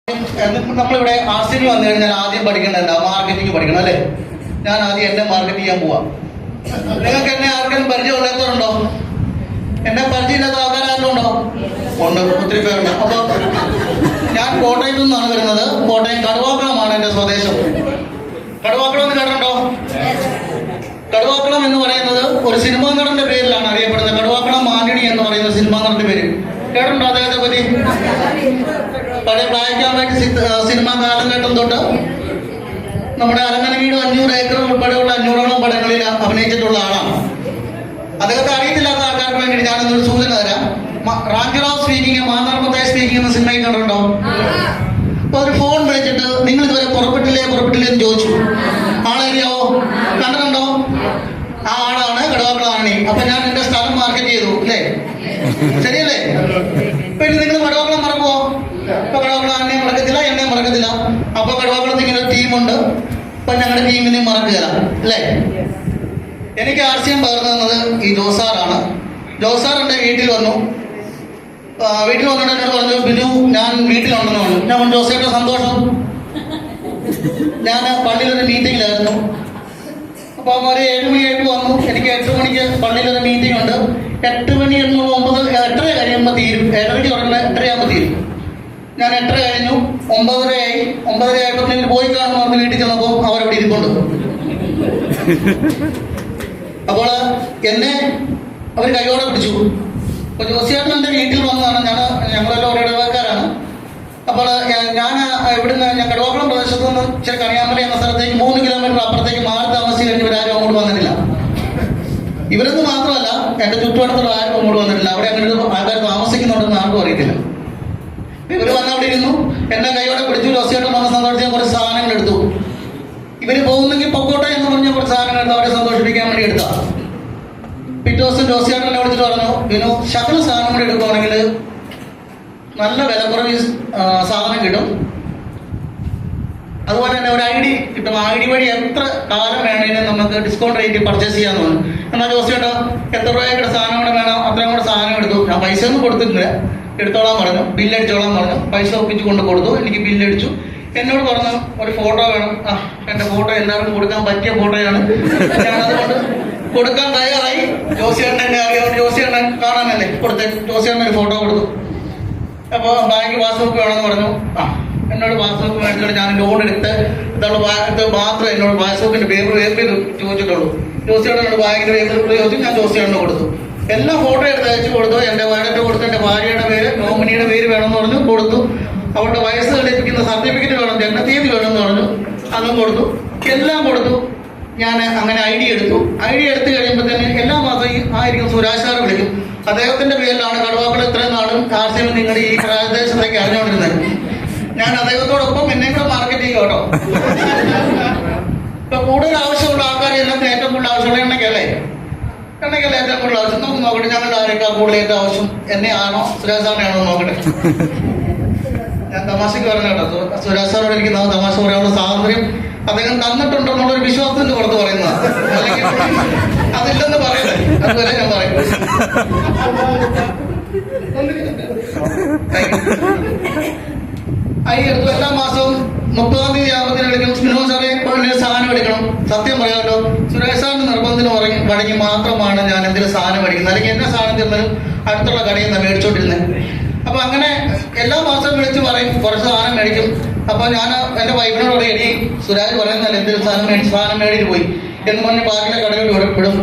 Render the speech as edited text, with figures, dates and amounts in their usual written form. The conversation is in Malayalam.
നമ്മളിവിടെ ആർസിന് വന്നു കഴിഞ്ഞാൽ ആദ്യം പഠിക്കേണ്ടത് മാർക്കറ്റിംഗ് പഠിക്കണം അല്ലേ? ഞാൻ ആദ്യം എന്നെ മാർക്കറ്റ് ചെയ്യാൻ പോവാം. നിങ്ങൾക്ക് എന്നെ ആർക്കെങ്കിലും പരിചയമില്ലാത്തവരുണ്ടോ? എന്നെ പരിചയമില്ലാത്ത ആൾക്കാരും ഉണ്ടോ? ഉണ്ട്, ഒത്തിരി പേരുണ്ട്. അപ്പൊ ഞാൻ കോട്ടയത്തു നിന്നാണ് വരുന്നത്. കോട്ടയം കടുവാക്കുളമാണ് എന്റെ സ്വദേശം. കടുവാക്കുളം എന്ന് കേട്ടിട്ടുണ്ടോ? കടുവാക്കുളം എന്ന് പറയുന്നത് ഒരു സിനിമാ നടന്റെ പേരിലാണ് അറിയപ്പെടുന്നത്. കടുവാക്കുളം ആന്റണി എന്ന് പറയുന്ന സിനിമാ നടന്റെ പേര് കേട്ടിട്ടുണ്ടോ? അദ്ദേഹത്തെ പറ്റി പഴയ ബ്ലാക്ക് ആൻഡ് വൈറ്റ് സിനിമ കാലഘട്ടം തൊട്ട് നമ്മുടെ അരങ്ങന വീട് 500 ഏക്കർ ഉൾപ്പെടെയുള്ള 500ഓളം പടങ്ങളിൽ അഭിനയിച്ചിട്ടുള്ള ആളാണ്. അദ്ദേഹത്തെ അറിയത്തില്ലാത്ത ആൾക്കാർക്ക് വേണ്ടി ഞാനൊരു സൂചന തരാം. റാംജിറാവ് സ്പീക്കിംഗ്, മാന്നാർമത്തായ സ്പീക്കിംഗ് എന്ന സിനിമയിൽ കണ്ടിട്ടുണ്ടോ? അപ്പൊ ഒരു ഫോൺ വിളിച്ചിട്ട് നിങ്ങൾ ഇതുവരെ പുറപ്പെട്ടില്ലേ എന്ന് ചോദിച്ചു. ആളറിയാവോ? കണ്ടിട്ടുണ്ടോ? ആ ആളാണ് കടുവാക്കുളം ആണി. അപ്പൊ ഞാൻ എന്റെ സ്ഥലം മാർക്കറ്റ് ചെയ്തു അല്ലേ? ശരിയല്ലേ? പിന്നെ നിങ്ങൾ കടുവാക്കുളം മറക്കുവോ? ഇപ്പൊ കടുവാക്കുളം ആണിനെ മറക്കത്തില്ല, എന്നെ മറക്കത്തില്ല. അപ്പൊ കടുവാക്കുളത്ത് ഇങ്ങനെ ഒരു ടീമുണ്ട്. അപ്പൊ ഞങ്ങളുടെ ടീമിനെ മറക്കുകയില്ല അല്ലേ? എനിക്ക് ആശയം പകർന്നു തന്നത് ഈ ജോസാറാണ്. ജോസാർ എന്റെ വീട്ടിൽ വന്നു. വീട്ടിൽ വന്നിട്ട് എന്നോട് പറഞ്ഞു, ബിനു ഞാൻ വീട്ടിലുണ്ടെന്ന് പറഞ്ഞു. ഞാൻ പറഞ്ഞു, ജോസേട്ട സന്തോഷം. ഞാൻ പള്ളിയിലൊരു മീറ്റിംഗിലായിരുന്നു. അപ്പൊ ഒരു 7 മണിയായിട്ട് വന്നു. എനിക്ക് 8 മണിക്ക് പള്ളിയിലൊരു മീറ്റിംഗ് ഉണ്ട്. 8 മണി എന്ന് 8:30 കഴിയുമ്പോൾ തീരും. 7:30 തുടങ്ങുന്ന 8:30 ആകുമ്പോൾ തീരും. ഞാൻ 8:30 കഴിഞ്ഞു. 9:30 ആയി. 9:30 ആയപ്പോൾ എനിക്ക് പോയി കാണുന്നു പറഞ്ഞ് വീട്ടിൽ ചെന്നപ്പോൾ അവരവിടെ ഇരിപ്പുണ്ട്. അപ്പോൾ എന്നെ അവർ കൈയോടെ പിടിച്ചു. അപ്പൊ ജോസിയേട്ടൻ എന്റെ വീട്ടിൽ വന്നതാണ്. ഞങ്ങളെല്ലാം ഒരേ ഇടവക്കാരാണ്. അപ്പോൾ ഞാൻ കടുവാക്കുളം പ്രദേശത്ത് നിന്ന് ഇച്ചിരി കണിയാമല എന്ന സ്ഥലത്തേക്ക് 3 കിലോമീറ്റർ അപ്പുറത്തേക്ക് മാറി താമസിച്ച് കഴിഞ്ഞ് ഇവരാരും അങ്ങോട്ട് വന്നിട്ടില്ല. ഇവരൊന്നും മാത്രമല്ല, എന്റെ ചുറ്റുവട്ടത്തുള്ള ആരും അങ്ങോട്ട് വന്നിട്ടില്ല. അവിടെ അങ്ങനെ ആൾക്കാർ താമസിക്കുന്നുണ്ടെന്ന് ആർക്കും അറിയത്തില്ല. ഇവര് വന്ന് അവിടെ ഇരുന്നു. എന്നെ കൈയോടെ പിടിച്ചു. ജോസിയേട്ടൻ വന്ന സന്തോഷിച്ച് കുറച്ച് സാധനങ്ങൾ എടുത്തു. ഇവര് പോകുന്നെങ്കിൽ പൊക്കോട്ടെ എന്ന് പറഞ്ഞ കുറച്ച് സാധനങ്ങൾ എടുത്ത് അവരെ സന്തോഷിപ്പിക്കാൻ വേണ്ടി എടുത്താ. പിറ്റേ ദിവസം ജോസിയേട്ടനെ വിളിച്ചിട്ട് പറഞ്ഞു, ബിനു ശകല സാധനം കൂടി എടുക്കുവാണെങ്കിൽ നല്ല വിലക്കുറവ് സാധനം കിട്ടും. അതുപോലെ തന്നെ ഒരു ID കിട്ടും. ID വഴി എത്ര കാലം വേണേലും നമുക്ക് ഡിസ്കൗണ്ട് റേറ്റ് പർച്ചേസ് ചെയ്യാന്ന് പറഞ്ഞു. എന്നാൽ ജോസിയേട്ടാ എത്ര രൂപയുടെ സാധനം കൂടെ വേണം, അത്രയും കൂടെ സാധനം എടുത്തു. ഞാൻ പൈസ ഒന്നും കൊടുത്തിട്ടില്ല. എടുത്തോളാൻ പറഞ്ഞു, ബില്ലടിച്ചോളാൻ പറഞ്ഞു. പൈസ ഒപ്പിച്ച് കൊണ്ട് കൊടുത്തു. എനിക്ക് ബില്ലടിച്ചു. എന്നോട് പറഞ്ഞു ഒരു ഫോട്ടോ വേണം. എന്റെ ഫോട്ടോ എല്ലാവർക്കും കൊടുക്കാൻ പറ്റിയ ഫോട്ടോയാണ്. ഞാനതുകൊണ്ട് കൊടുക്കാൻ തയ്യാറായി. ജോസിയേട്ടൻ എന്നെ അറിയാവുന്ന ജോസിയേട്ടൻ കാണാനല്ലേ കൊടുത്തേ. ജോസിയേട്ടൻ ഒരു ഫോട്ടോ കൊടുത്തു. അപ്പോൾ ബാങ്ക് പാസ്ബുക്ക് വേണമെന്ന് പറഞ്ഞു. എന്നോട് പാസ്ബുക്ക് മേടിച്ചിട്ട് ഞാൻ ലോൺ എടുത്ത് മാത്രമേ എന്നോട് പാസ്ബുക്കിന്റെ പേര് ചോദിച്ചിട്ടുള്ളൂ. ജോസിയേട്ടനോട് ബാങ്കിന്റെ പേര് ചോദിച്ചു. ഞാൻ ജോസിയേട്ടന് കൊടുത്തു. എല്ലാ ഫോട്ടോ എടുത്ത് അയച്ചു കൊടുത്തു. എന്റെ വാലറ്റ് കൊടുത്തു. എന്റെ ഭാര്യയുടെ പേര്, നോമിനിയുടെ പേര് വേണമെന്ന് പറഞ്ഞു. കൊടുത്തു. അവരുടെ വയസ്സ് കളിപ്പിക്കുന്ന സർട്ടിഫിക്കറ്റ് വേണം, ജനനത്തീയതി വേണമെന്ന് പറഞ്ഞു. അതും കൊടുത്തു. എല്ലാം കൊടുത്തു. ഞാൻ അങ്ങനെ ID എടുത്തു. ID എടുത്തു കഴിയുമ്പോൾ തന്നെ എല്ലാ മാസവും ആയിരിക്കും സുരാജ് സാറ് വിളിക്കും. അദ്ദേഹത്തിന്റെ പേരിലാണ് കടുവാക്കുളം ഇത്രയും നാളും ആർസിഎം നിങ്ങളുടെ ഈ പ്രദേശത്തേക്ക് അറിഞ്ഞുകൊണ്ടിരുന്നത്. ഞാൻ അദ്ദേഹത്തോടൊപ്പം എന്നെ കൂടെ മാർക്കറ്റ് ചെയ്യും കേട്ടോ. ഇപ്പൊ കൂടുതൽ ആവശ്യമുള്ള ആൾക്കാർ എല്ലാത്തിനും ഏറ്റവും കൂടുതൽ ആവശ്യമുള്ള എണ്ണയ്ക്കല്ലേ ഏറ്റവും കൂടുതൽ ആവശ്യം. നമുക്ക് നോക്കട്ടെ, ഞങ്ങളുടെ ആരൊക്കെ കൂടുതൽ ഏറ്റവും ആവശ്യം എന്നെ ആണോ സുരാജ് സാറിനെ ആണോ നോക്കട്ടെ. ഞാൻ തമാശക്ക് പറഞ്ഞു കേട്ടോ. സുരാജ് സാറോട് എനിക്ക് തമാശ പറയാനുള്ള സ്വാതന്ത്ര്യം അദ്ദേഹം തന്നിട്ടുണ്ടെന്നുള്ളൊരു വിശ്വാസത്തിന്റെ പുറത്ത് പറയുന്നതാണ്. അല്ലെങ്കിൽ അതില്ലെന്ന് പറയുന്നത് അതുവരെ ഞാൻ പറയും. എടുത്തു. എല്ലാ മാസവും 30-ാം തീയതി ആകുന്നതിന് വിളിക്കും. സ്മിനോ സാറേ സാധനം എടുക്കണം. സത്യം പറയാമല്ലോ, സുരേഷ് സാറിന്റെ നിർബന്ധത്തിന് വഴങ്ങി മാത്രമാണ് ഞാൻ എന്തെങ്കിലും സാധനം മേടിക്കുന്നത്. അല്ലെങ്കിൽ എന്നെ സാധനം തരുന്നതിനും അടുത്തുള്ള കടയിൽ നിന്ന് മേടിച്ചോണ്ടിരുന്നത്. അപ്പൊ അങ്ങനെ എല്ലാ മാസവും വിളിച്ച് പറയും കുറച്ച് സാധനം മേടിക്കും. അപ്പൊ ഞാൻ എന്റെ വൈഫിനോട് പറയും, എടി സുരാജ് പറയുന്നതല്ല എന്തെങ്കിലും സാധനം മേടിച്ച് പോയി എന്ന് പറഞ്ഞ് ബാക്കിയുള്ള കടകളിൽ വിടും.